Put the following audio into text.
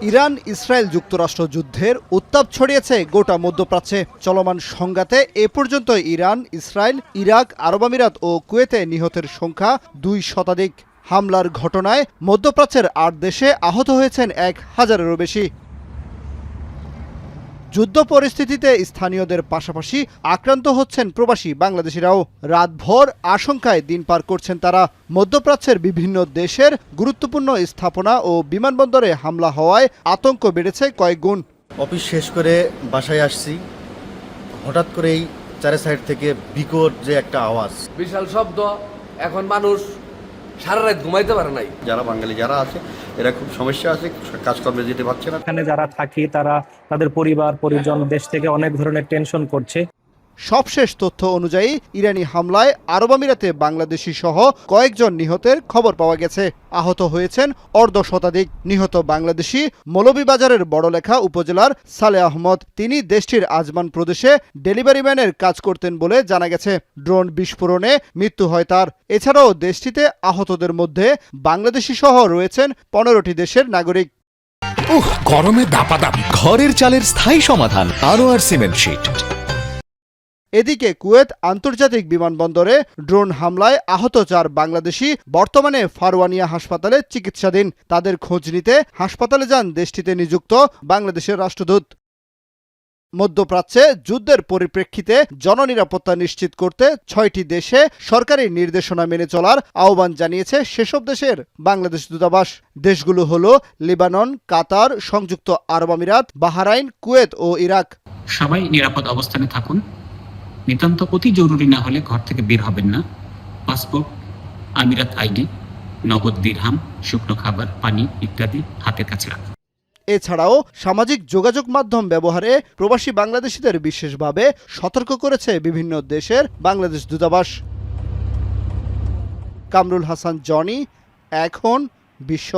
Iran Israel যুক্তরাষ্ট্র যুদ্ধের উত্তাপ ছড়িয়েছে গোটা মধ্যপ্রাচ্যে। চলমান সংঘাতে এ পর্যন্ত ইরান, ইসরায়েল, ইরাক, আরব আমিরাত ও কুয়েতে নিহতের সংখ্যা 2 শতাধিক। হামলার ঘটনায় মধ্যপ্রাচ্যের 8 দেশে আহত হয়েছেন 1000-এরও বেশি। যুদ্ধ পরিস্থিতিতে স্থানীয়দের পাশাপাশি আক্রান্ত হচ্ছেন প্রবাসী বাংলাদেশিরাও। রাতভর আশঙ্কায় দিন পার করছেন তারা। মধ্যপ্রাচ্যের বিভিন্ন দেশের গুরুত্বপূর্ণ স্থাপনা ও বিমানবন্দরে হামলা হওয়ায় আতঙ্ক বেড়েছে কয়েক গুণ। অফিস শেষ করে বাসায় আসছি, হঠাৎ করেই চারি সাইড থেকে বিকট যে একটা আওয়াজ, বিশাল শব্দ। এখন মানুষ সারা রাত ঘুমাইতে পারে নাই। যারা বাঙালি যারা আছে এরা খুব সমস্যা আছে, কাজকর্মে যেতে পারছে না। এখানে যারা থাকি তারা তাদের পরিবার পরিজন দেশ থেকে অনেক ধরনের টেনশন করছে। সবশেষ তথ্য অনুযায়ী ইরানি হামলায় আরব আমিরাতে বাংলাদেশি সহ কয়েকজন নিহতের খবর পাওয়া গেছে। আহত হয়েছেন অর্ধ শতাধিক। নিহত বাংলাদেশি মৌলভীবাজারের বড়লেখা উপজেলার সালে আহমদ। তিনি দেশটির আজমান প্রদেশে ডেলিভারি ম্যানের কাজ করতেন বলে জানা গেছে। ড্রোন বিস্ফোরণে মৃত্যু হয় তার। এছাড়াও দেশটিতে আহতদের মধ্যে বাংলাদেশি সহ রয়েছেন 15টি দেশের নাগরিক। গরমে দাপাদাপি, ঘরের চালের স্থায়ী সমাধান আনোয়ার সিমেন্ট শীট। এদিকে কুয়েত আন্তর্জাতিক বিমানবন্দরে ড্রোন হামলায় আহত 4 বাংলাদেশি বর্তমানে ফারওয়ানিয়া হাসপাতালে চিকিৎসাধীন। তাদের খোঁজ নিতে হাসপাতালে যান দেশটিতে নিযুক্ত বাংলাদেশের রাষ্ট্রদূত। মধ্যপ্রাচ্যে যুদ্ধের পরিপ্রেক্ষিতে জননিরাপত্তা নিশ্চিত করতে 6টি দেশে সরকারি নির্দেশনা মেনে চলার আহ্বান জানিয়েছে সেসব দেশের বাংলাদেশ দূতাবাস। দেশগুলো হলো লেবানন, কাতার, সংযুক্ত আরব আমিরাত, বাহরাইন, কুয়েত ও ইরাক। সবাই নিরাপদ অবস্থানে থাকুন। নিতান্ত অতি জরুরি না হলে ঘর থেকে বের হবেন না। পাসপোর্ট, আমিরাত আইডি, নগদ দিরহাম, শুকনো খাবার, পানি ইত্যাদি হাতের কাছে রাখুন। এছাড়াও সামাজিক যোগাযোগ মাধ্যম ব্যবহারে প্রবাসী বাংলাদেশিদের বিশেষভাবে সতর্ক করেছে বিভিন্ন দেশের বাংলাদেশ দূতাবাস। কামরুল হাসান জনি, এখন বিশ্ব।